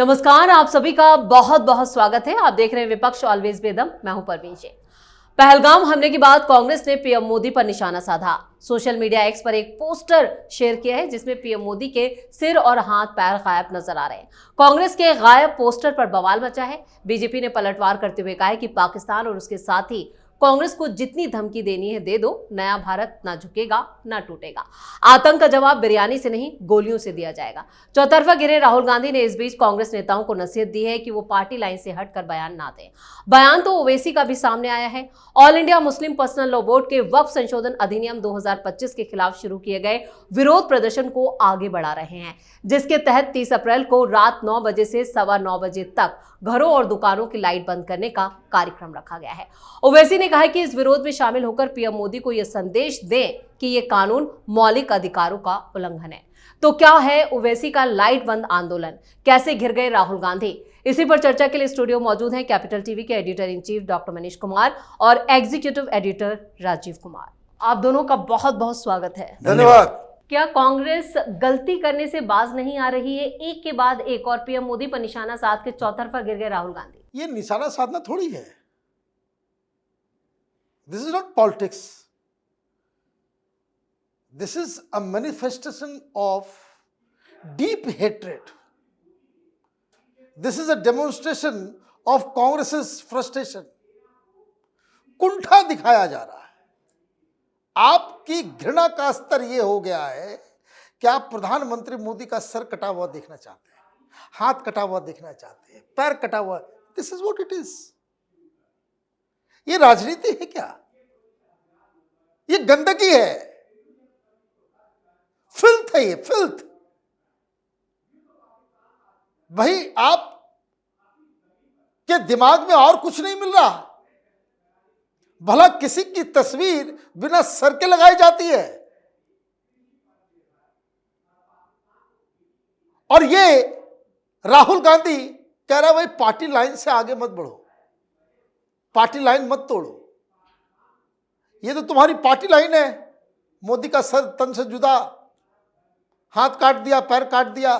नमस्कार, आप सभी का बहुत बहुत स्वागत है। आप देख रहे हैं विपक्ष ऑलवेज बेदम। मैं हूं परवीन जी। पहलगाम हमले के बाद कांग्रेस ने पीएम मोदी पर निशाना साधा। सोशल मीडिया एक्स पर एक पोस्टर शेयर किया है जिसमें पीएम मोदी के सिर और हाथ पैर गायब नजर आ रहे हैं। कांग्रेस के गायब पोस्टर पर बवाल मचा है। बीजेपी ने पलटवार करते हुए कहा है कि पाकिस्तान और उसके साथी कांग्रेस को जितनी धमकी देनी है दे दो, नया भारत ना झुकेगा ना टूटेगा। आतंक का जवाब बिरयानी से नहीं गोलियों से दिया जाएगा। चौतरफा गिरे राहुल गांधी ने इस बीच कांग्रेस नेताओं को नसीहत दी है कि वो पार्टी लाइन से हटकर बयान ना दें। बयान तो ओवैसी का भी सामने आया है। All India Muslim personal law board के वक्फ संशोधन अधिनियम 2025 के खिलाफ शुरू किए गए विरोध प्रदर्शन को आगे बढ़ा रहे हैं, जिसके तहत 30 अप्रैल को रात 9 बजे से 9:15 बजे तक घरों और दुकानों की लाइट बंद करने का कार्यक्रम रखा गया है। ओवैसी ने कहा है कि इस विरोध में शामिल होकर पीएम मोदी को यह संदेश दें कि यह कानून मौलिक अधिकारों का उल्लंघन है। तो क्या है ओवैसी का लाइट बंद आंदोलन, कैसे घिर गए राहुल गांधी? इसी पर चर्चा के लिए स्टूडियो मौजूद हैं कैपिटल टीवी के editor in chief doctor Manish Kumar और एग्जीक्यूटिव एडिटर राजीव कुमार। आप दोनों का बहुत बहुत स्वागत है। धन्यवाद। क्या कांग्रेस गलती करने से बाज नहीं आ रही है? एक के बाद एक और पीएम मोदी पर निशाना साध के चौतरफा गिर गए राहुल गांधी। ये निशाना साधना थोड़ी है। This is not politics, this is a manifestation of deep hatred. This is a demonstration of Congress frustration. कुंठा दिखाया जा रहा है। आपकी घृणा का स्तर यह हो गया है कि आप प्रधानमंत्री मोदी का सर कटा हुआ देखना चाहते हैं, हाथ कटा हुआ देखना चाहते हैं, पैर कटा हुआ। This is what it is. ये राजनीति है क्या? ये गंदगी है, फिल्थ है, ये फिल्थ। भाई आप के दिमाग में और कुछ नहीं मिल रहा? भला किसी की तस्वीर बिना सर के लगाई जाती है? और ये राहुल गांधी कह रहा है भाई पार्टी लाइन से आगे मत बढ़ो, पार्टी लाइन मत तोड़ो। ये तो तुम्हारी पार्टी लाइन है। मोदी का सर तन से जुदा, हाथ काट दिया, पैर काट दिया।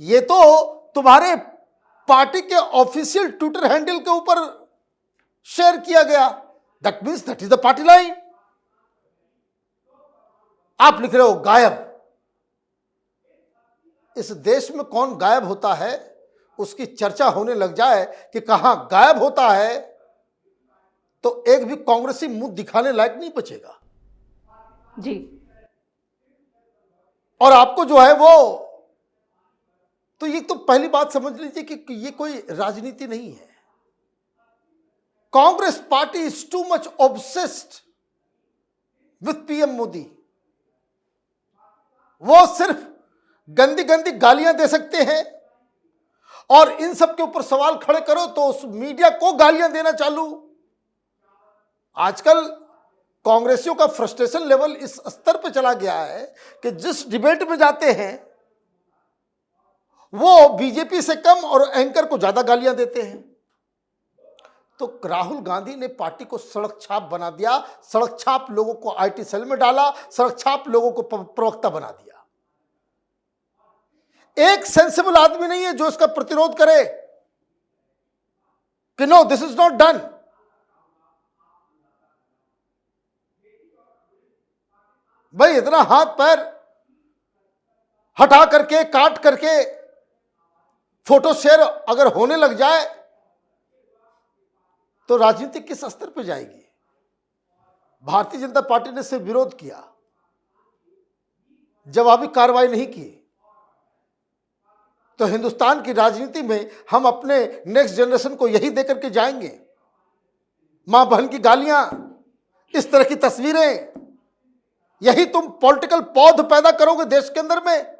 ये तो तुम्हारे पार्टी के ऑफिशियल ट्विटर हैंडल के ऊपर शेयर किया गया। That means that is the party line. आप लिख रहे हो गायब। इस देश में कौन गायब होता है उसकी चर्चा होने लग जाए कि कहां गायब होता है तो एक भी कांग्रेसी मुंह दिखाने लायक नहीं बचेगा जी। और आपको जो है वो तो ये तो पहली बात समझ लीजिए कि ये कोई राजनीति नहीं है। Congress party is too much obsessed with PM Modi. वो सिर्फ गंदी गंदी गालियां दे सकते हैं और इन सब के ऊपर सवाल खड़े करो तो उस मीडिया को गालियां देना चालू। आजकल कांग्रेसियों का फ्रस्ट्रेशन लेवल इस स्तर पे चला गया है कि जिस डिबेट में जाते हैं वो बीजेपी से कम और एंकर को ज्यादा गालियां देते हैं। तो राहुल गांधी ने पार्टी को सड़क छाप बना दिया, सड़क छाप लोगों को आईटी सेल में डाला, सड़क छाप लोगों को प्रवक्ता बना दिया। एक सेंसिबल आदमी नहीं है जो इसका प्रतिरोध करे कि no this is not done. भाई इतना हाथ पैर हटा करके, काट करके फोटो शेयर अगर होने लग जाए तो राजनीति किस स्तर पर जाएगी? भारतीय जनता पार्टी ने सिर्फ विरोध किया, जवाबी कार्रवाई नहीं की। तो हिंदुस्तान की राजनीति में हम अपने नेक्स्ट जनरेशन को यही देकर के जाएंगे, मां बहन की गालियां, इस तरह की तस्वीरें। यही तुम पॉलिटिकल पौध पैदा करोगे देश के अंदर में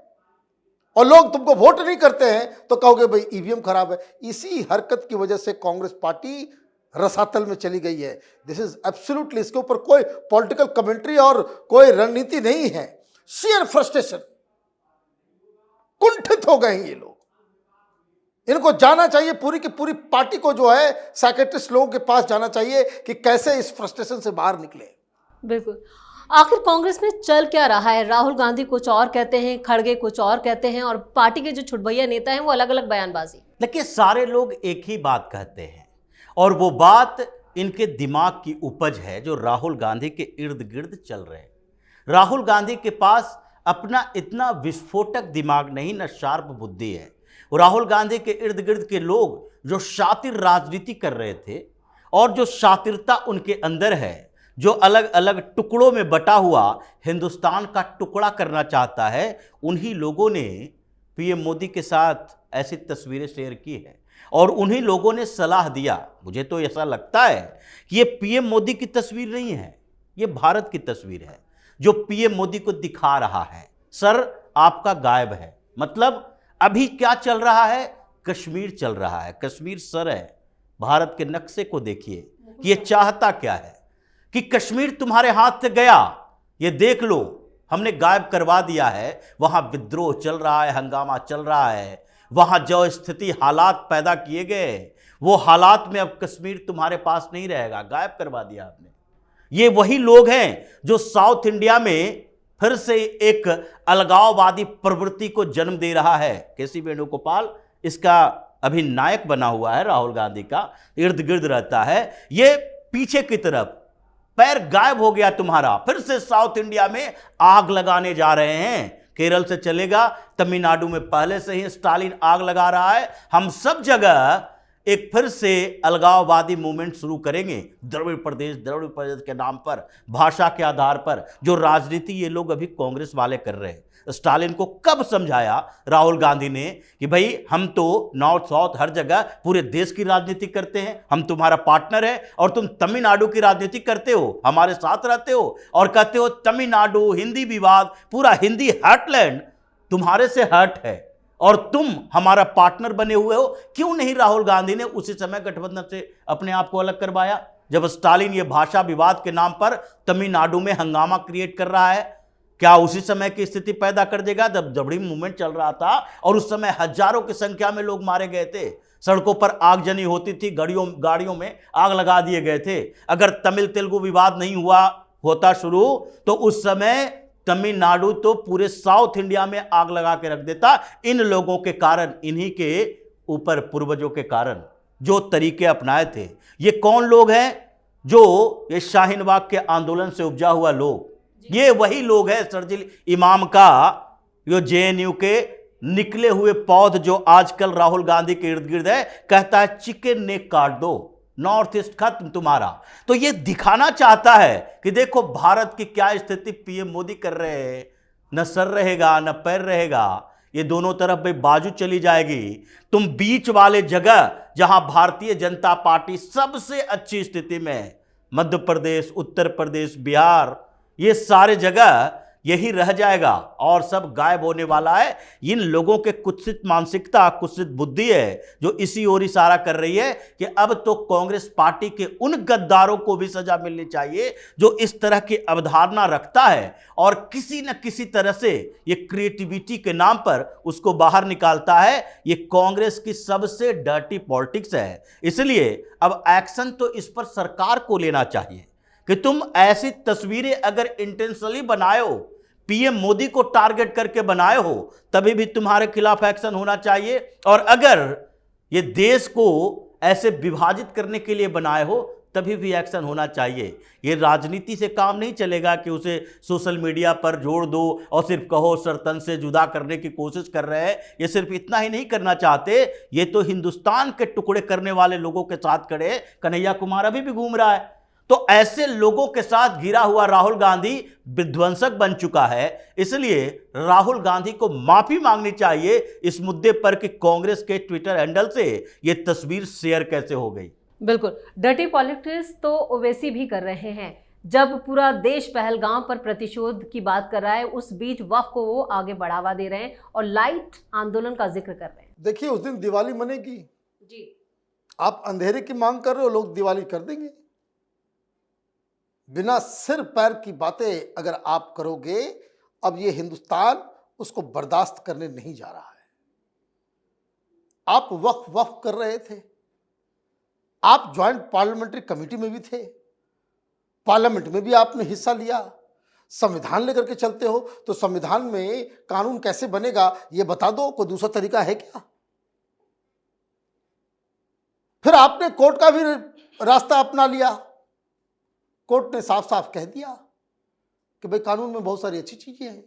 और लोग तुमको वोट नहीं करते हैं तो कहोगे भाई ईवीएम खराब है। इसी हरकत की वजह से कांग्रेस पार्टी रसातल में चली गई है। दिस इज एब्सोल्युटली, इसके ऊपर कोई पॉलिटिकल कमेंट्री और कोई रणनीति नहीं है। शेयर फ्रस्ट्रेशन, कुंठित हो गए हैं ये लोग। इनको जाना चाहिए, पूरी की पूरी पार्टी को जो है साइकियाट्रिस्ट लोगों के पास जाना चाहिए कि कैसे इस फ्रस्ट्रेशन से बाहर निकले। बिल्कुल। आखिर कांग्रेस में चल क्या रहा है? राहुल गांधी कुछ और कहते हैं, खड़गे कुछ और कहते हैं और पार्टी के जो छुटभैया नेता हैं वो अलग अलग बयानबाजी। देखिए, सारे लोग एक ही बात कहते हैं और वो बात इनके दिमाग की उपज है जो राहुल गांधी के इर्द गिर्द चल रहे हैं। राहुल गांधी के पास अपना इतना विस्फोटक दिमाग नहीं, न शार्प बुद्धि है। राहुल गांधी के इर्द गिर्द के लोग जो शातिर राजनीति कर रहे थे और जो शातिरता उनके अंदर है, जो अलग अलग टुकड़ों में बटा हुआ हिंदुस्तान का टुकड़ा करना चाहता है, उन्हीं लोगों ने पीएम मोदी के साथ ऐसी तस्वीरें शेयर की है और उन्हीं लोगों ने सलाह दिया। मुझे तो ऐसा लगता है कि ये पीएम मोदी की तस्वीर नहीं है, ये भारत की तस्वीर है जो पीएम मोदी को दिखा रहा है। सर आपका गायब है, मतलब अभी क्या चल रहा है? कश्मीर चल रहा है। कश्मीर सर है। भारत के नक्शे को देखिए कि ये चाहता क्या है कि कश्मीर तुम्हारे हाथ से गया, ये देख लो, हमने गायब करवा दिया है। वहां विद्रोह चल रहा है, हंगामा चल रहा है, वहां जो स्थिति हालात पैदा किए गए, वो हालात में अब कश्मीर तुम्हारे पास नहीं रहेगा, गायब करवा दिया आपने। ये वही लोग हैं जो साउथ इंडिया में फिर से एक अलगाववादी प्रवृत्ति को जन्म दे रहा है। केसी वेणुगोपाल इसका अभी नायक बना हुआ है, राहुल गांधी का इर्द गिर्द रहता है। ये पीछे की तरफ पैर गायब हो गया तुम्हारा, फिर से साउथ इंडिया में आग लगाने जा रहे हैं। केरल से चलेगा, तमिलनाडु में पहले से ही स्टालिन आग लगा रहा है। हम सब जगह एक फिर से अलगाववादी मूवमेंट शुरू करेंगे। द्रविड़ प्रदेश के नाम पर, भाषा के आधार पर जो राजनीति ये लोग अभी कांग्रेस वाले कर रहे हैं। स्टालिन को कब समझाया राहुल गांधी ने कि भाई हम तो नॉर्थ साउथ हर जगह पूरे देश की राजनीति करते हैं, हम तुम्हारा पार्टनर है और तुम तमिलनाडु की राजनीति करते हो, हमारे साथ रहते हो और कहते हो तमिलनाडु हिंदी विवाद, पूरा हिंदी हार्टलैंड तुम्हारे से हट है और तुम हमारा पार्टनर बने हुए हो। क्यों नहीं राहुल गांधी ने उसी समय गठबंधन से अपने आप को अलग करवाया जब स्टालिन ये भाषा विवाद के नाम पर तमिलनाडु में हंगामा क्रिएट कर रहा है? क्या उसी समय की स्थिति पैदा कर देगा जब द्रविड़ मूवमेंट चल रहा था और उस समय हजारों की संख्या में लोग मारे गए थे, सड़कों पर आगजनी होती थी, गाड़ियों में आग लगा दिए गए थे। अगर तमिल तेलुगु विवाद नहीं होता शुरू तो उस समय तमिलनाडु तो पूरे साउथ इंडिया में आग लगा के रख देता। इन लोगों के कारण, इन्हीं के ऊपर पूर्वजों के कारण जो तरीके अपनाए थे। ये कौन लोग हैं? जो ये शाहीन बाग के आंदोलन से उपजा हुआ लोग, ये वही लोग हैं शर्जील इमाम का जो जेएनयू के निकले हुए पौध जो आजकल राहुल गांधी के इर्द गिर्द है, कहता है चिकन नेक काट दो, नॉर्थ ईस्ट खत्म तुम्हारा। तो ये दिखाना चाहता है कि देखो भारत की क्या स्थिति पीएम मोदी कर रहे हैं, न सर रहेगा न पैर रहेगा, ये दोनों तरफ भाई बाजू चली जाएगी। तुम बीच वाले जगह जहां भारतीय जनता पार्टी सबसे अच्छी स्थिति में, मध्य प्रदेश, उत्तर प्रदेश, बिहार, ये सारे जगह यही रह जाएगा और सब गायब होने वाला है। इन लोगों के कुत्सित मानसिकता, कुत्सित बुद्धि है जो इसी ओर इशारा कर रही है कि अब तो कांग्रेस पार्टी के उन गद्दारों को भी सजा मिलनी चाहिए जो इस तरह की अवधारणा रखता है और किसी न किसी तरह से ये क्रिएटिविटी के नाम पर उसको बाहर निकालता है। ये कांग्रेस की सबसे डर्टी पॉलिटिक्स है। इसलिए अब एक्शन तो इस पर सरकार को लेना चाहिए कि तुम ऐसी तस्वीरें अगर इंटेंशनली बनाए हो, पीएम मोदी को टारगेट करके बनाए हो, तभी भी तुम्हारे खिलाफ एक्शन होना चाहिए। और अगर ये देश को ऐसे विभाजित करने के लिए बनाए हो, तभी भी एक्शन होना चाहिए। ये राजनीति से काम नहीं चलेगा कि उसे सोशल मीडिया पर जोड़ दो और सिर्फ कहो सरतन से जुदा करने की कोशिश कर रहे हैं। ये सिर्फ इतना ही नहीं करना चाहते, ये तो हिंदुस्तान के टुकड़े करने वाले लोगों के साथ खड़े। कन्हैया कुमार अभी भी घूम रहा है। तो ऐसे लोगों के साथ घिरा हुआ राहुल गांधी विध्वंसक बन चुका है। इसलिए राहुल गांधी को माफी मांगनी चाहिए इस मुद्दे पर कि कांग्रेस के ट्विटर हैंडल से यह तस्वीर शेयर कैसे हो गई। बिल्कुल, डर्टी पॉलिटिक्स तो ओवैसी भी कर रहे हैं। जब पूरा देश पहलगाम पर प्रतिशोध की बात कर रहा है, उस बीच वक्फ को वो आगे बढ़ावा दे रहे हैं और लाइट आंदोलन का जिक्र कर रहे हैं। देखिए, उस दिन दिवाली मनेगी जी। आप अंधेरे की मांग कर रहे हो, लोग दिवाली कर देंगे। बिना सिर पैर की बातें अगर आप करोगे, अब ये हिंदुस्तान उसको बर्दाश्त करने नहीं जा रहा है। आप वक्फ कर रहे थे, आप ज्वाइंट पार्लियामेंट्री कमेटी में भी थे, पार्लियामेंट में भी आपने हिस्सा लिया, संविधान लेकर के चलते हो, तो संविधान में कानून कैसे बनेगा ये बता दो, कोई दूसरा तरीका है क्या? फिर आपने कोर्ट का भी रास्ता अपना लिया। कोर्ट ने साफ साफ कह दिया कि भाई कानून में बहुत सारी अच्छी चीजें हैं,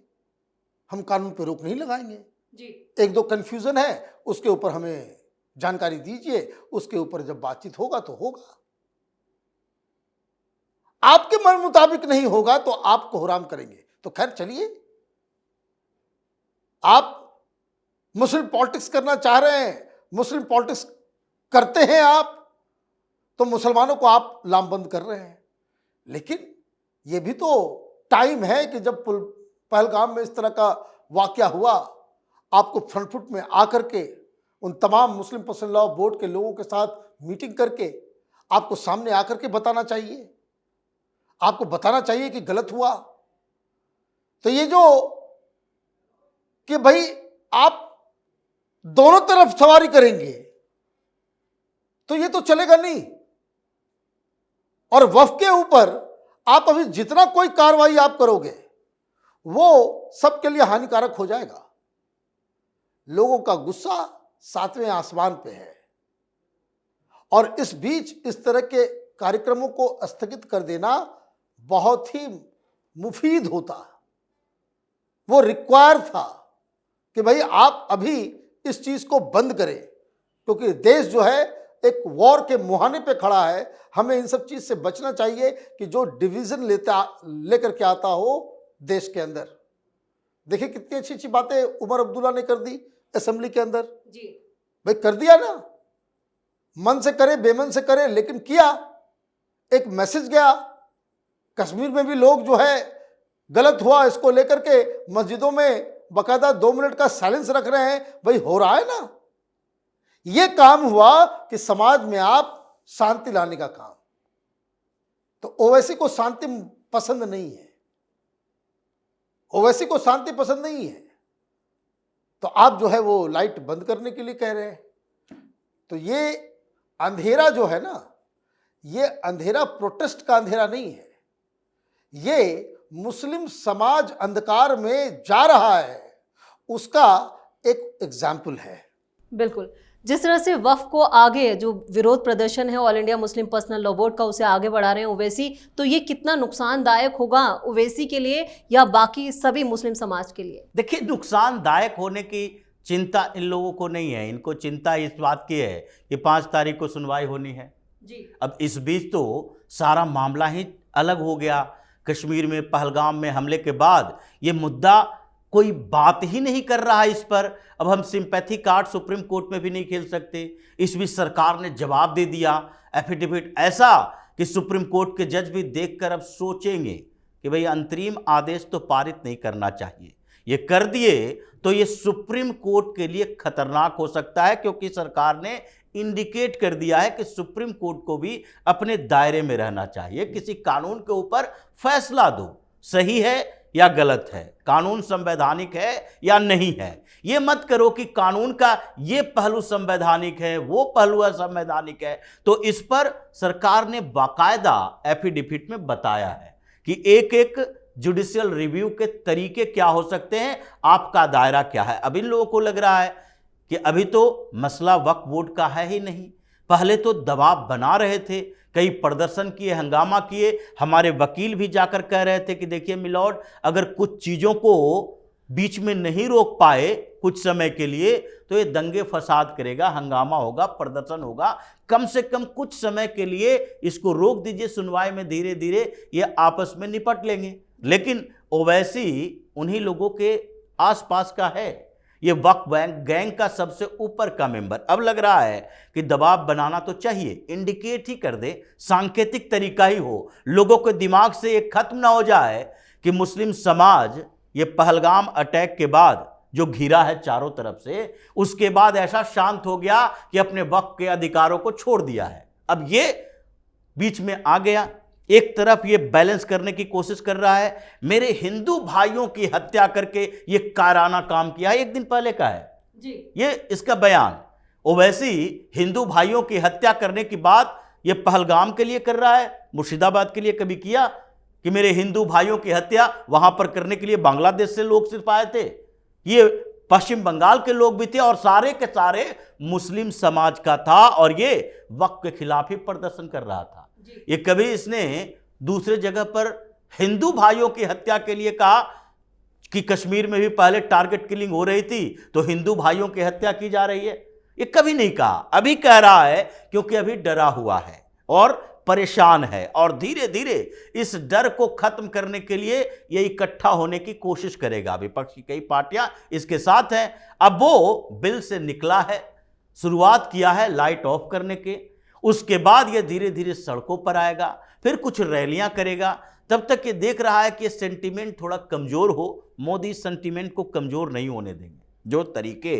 हम कानून पे रोक नहीं लगाएंगे जी। एक दो कंफ्यूजन है उसके ऊपर हमें जानकारी दीजिए, उसके ऊपर जब बातचीत होगा तो होगा। आपके मन मुताबिक नहीं होगा तो आप कोहराम करेंगे। तो खैर चलिए, आप मुस्लिम पॉलिटिक्स करना चाह रहे हैं, मुस्लिम पॉलिटिक्स करते हैं आप, तो मुसलमानों को आप लामबंद कर रहे हैं। लेकिन यह भी तो टाइम है कि जब पहलगाम में इस तरह का वाकया हुआ, आपको फ्रंट फुट में आकर के उन तमाम मुस्लिम पर्सनल लॉ बोर्ड के लोगों के साथ मीटिंग करके आपको सामने आकर के बताना चाहिए, आपको बताना चाहिए कि गलत हुआ। तो ये जो कि भाई आप दोनों तरफ सवारी करेंगे तो ये तो चलेगा नहीं। और वक्फ के ऊपर आप अभी जितना कोई कार्रवाई आप करोगे वो सबके लिए हानिकारक हो जाएगा। लोगों का गुस्सा 7वें आसमान पे है और इस बीच इस तरह के कार्यक्रमों को स्थगित कर देना बहुत ही मुफीद होता। वो रिक्वायर था कि भाई आप अभी इस चीज को बंद करें, क्योंकि देश जो है एक वॉर के मुहाने पे खड़ा है। हमें इन सब चीज से बचना चाहिए कि जो डिवीजन लेकर के आता हो देश के अंदर। देखिए कितनी अच्छी अच्छी बातें उमर अब्दुल्ला ने कर दी असेंबली के अंदर जी। भाई, कर दिया ना, मन से करे बेमन से करे, लेकिन किया। एक मैसेज गया। कश्मीर में भी लोग जो है गलत हुआ इसको लेकर के मस्जिदों में बकायदा 2 मिनट का साइलेंस रख रहे हैं। भाई हो रहा है ना, ये काम हुआ कि समाज में आप शांति लाने का काम। तो ओवैसी को शांति पसंद नहीं है, ओवैसी को शांति पसंद नहीं है, तो आप जो है वो लाइट बंद करने के लिए कह रहे हैं। तो ये अंधेरा जो है ना, ये अंधेरा प्रोटेस्ट का अंधेरा नहीं है, ये मुस्लिम समाज अंधकार में जा रहा है उसका एक एग्जाम्पल है। बिल्कुल, जिस तरह से वक्फ को आगे जो विरोध प्रदर्शन है all India Muslim personal law board का, उसे आगे बढ़ा रहे हैं ओवैसी, तो ये कितना नुकसानदायक होगा ओवैसी के लिए या बाकी सभी मुस्लिम समाज के लिए? देखिए, नुकसानदायक होने की चिंता इन लोगों को नहीं है। इनको चिंता इस बात की है कि 5 तारीख को सुनवाई होनी है जी। अब इस बीच तो सारा मामला ही अलग हो गया। कश्मीर में पहलगाम में हमले के बाद ये मुद्दा कोई बात ही नहीं कर रहा है इस पर। अब हम सिंपैथी कार्ड सुप्रीम कोर्ट में भी नहीं खेल सकते। इस बीच सरकार ने जवाब दे दिया, एफिडेविट ऐसा कि सुप्रीम कोर्ट के जज भी देखकर अब सोचेंगे कि भाई अंतरिम आदेश तो पारित नहीं करना चाहिए। ये कर दिए तो ये सुप्रीम कोर्ट के लिए खतरनाक हो सकता है, क्योंकि सरकार ने इंडिकेट कर दिया है कि सुप्रीम कोर्ट को भी अपने दायरे में रहना चाहिए। किसी कानून के ऊपर फैसला दो, सही है या गलत है, कानून संवैधानिक है या नहीं है। ये मत करो कि कानून का ये पहलू संवैधानिक है, वो पहलू असंवैधानिक है। तो इस पर सरकार ने बाकायदा एफिडेविट में बताया है कि एक एक जुडिशियल रिव्यू के तरीके क्या हो सकते हैं, आपका दायरा क्या है। अब इन लोगों को लग रहा है कि अभी तो मसला वक्फ बोर्ड का है ही नहीं। पहले तो दबाव बना रहे थे, कई प्रदर्शन किए, हंगामा किए। हमारे वकील भी जाकर कह रहे थे कि देखिए मिलॉर्ड, अगर कुछ चीज़ों को बीच में नहीं रोक पाए कुछ समय के लिए तो ये दंगे फसाद करेगा, हंगामा होगा, प्रदर्शन होगा। कम से कम कुछ समय के लिए इसको रोक दीजिए, सुनवाई में धीरे धीरे ये आपस में निपट लेंगे। लेकिन ओवैसी उन्हीं लोगों के आसपास का है, ये वक्फ गैंग का सबसे ऊपर का मेंबर। अब लग रहा है कि दबाव बनाना तो चाहिए, इंडिकेट ही कर दे, सांकेतिक तरीका ही हो, लोगों के दिमाग से ये खत्म ना हो जाए कि मुस्लिम समाज ये पहलगाम अटैक के बाद जो घिरा है चारों तरफ से, उसके बाद ऐसा शांत हो गया कि अपने वक्फ के अधिकारों को छोड़ दिया है। अब ये बीच में आ गया, एक तरफ ये बैलेंस करने की कोशिश कर रहा है, मेरे हिंदू भाइयों की हत्या करके ये कायराना काम किया है। 1 दिन पहले का है जी ये इसका बयान। ओवैसी हिंदू भाइयों की हत्या करने की बात ये पहलगाम के लिए कर रहा है, मुर्शिदाबाद के लिए कभी किया कि मेरे हिंदू भाइयों की हत्या वहां पर करने के लिए बांग्लादेश से लोग सिर्फ आए थे, ये पश्चिम बंगाल के लोग भी थे और सारे के सारे मुस्लिम समाज का था और ये वक्त के खिलाफ ही प्रदर्शन कर रहा था। ये कभी इसने दूसरे जगह पर हिंदू भाइयों की हत्या के लिए कहा कि कश्मीर में भी पहले टारगेट किलिंग हो रही थी तो हिंदू भाइयों की हत्या की जा रही है, ये कभी नहीं कहा। अभी कह रहा है क्योंकि अभी डरा हुआ है और परेशान है और धीरे धीरे इस डर को खत्म करने के लिए ये इकट्ठा होने की कोशिश करेगा। विपक्ष की कई पार्टियां इसके साथ हैं। अब वो बिल से निकला है, शुरुआत किया है लाइट ऑफ करने के, उसके बाद ये धीरे धीरे सड़कों पर आएगा, फिर कुछ रैलियां करेगा। तब तक ये देख रहा है कि सेंटीमेंट थोड़ा कमजोर हो। मोदी सेंटीमेंट को कमजोर नहीं होने देंगे। जो तरीके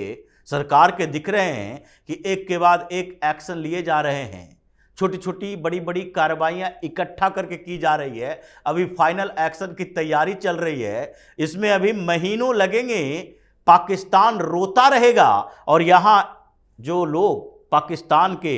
सरकार के दिख रहे हैं कि एक के बाद एक एक्शन लिए जा रहे हैं, छोटी छोटी बड़ी बड़ी कार्रवाइयां इकट्ठा करके की जा रही है, अभी फाइनल एक्शन की तैयारी चल रही है, इसमें अभी महीनों लगेंगे। पाकिस्तान रोता रहेगा और यहां जो लोग पाकिस्तान के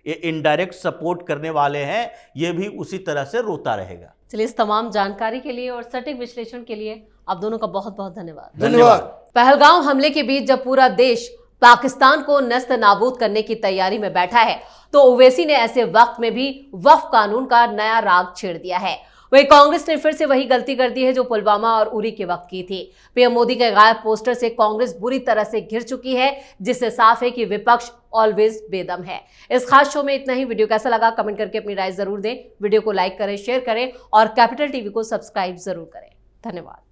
ये इनडायरेक्ट सपोर्ट करने वाले हैं ये भी उसी तरह से रोता रहेगा। चलिए, इस तमाम जानकारी के लिए और सटीक विश्लेषण के लिए आप दोनों का बहुत बहुत धन्यवाद। धन्यवाद। पहलगाम हमले के बीच जब पूरा देश पाकिस्तान को नस्त नाबूद करने की तैयारी में बैठा है तो ओवैसी ने ऐसे वक्त में भी वक्फ कानून का नया राग छेड़ दिया है। वही कांग्रेस ने फिर से वही गलती कर दी है जो पुलवामा और उरी के वक्त की थी। पीएम मोदी के गायब पोस्टर से कांग्रेस बुरी तरह से घिर चुकी है, जिससे साफ है कि विपक्ष ऑलवेज बेदम है। इस खास शो में इतना ही। वीडियो कैसा लगा कमेंट करके अपनी राय जरूर दें। वीडियो को लाइक करें, शेयर करें और कैपिटल टीवी को सब्सक्राइब जरूर करें। धन्यवाद।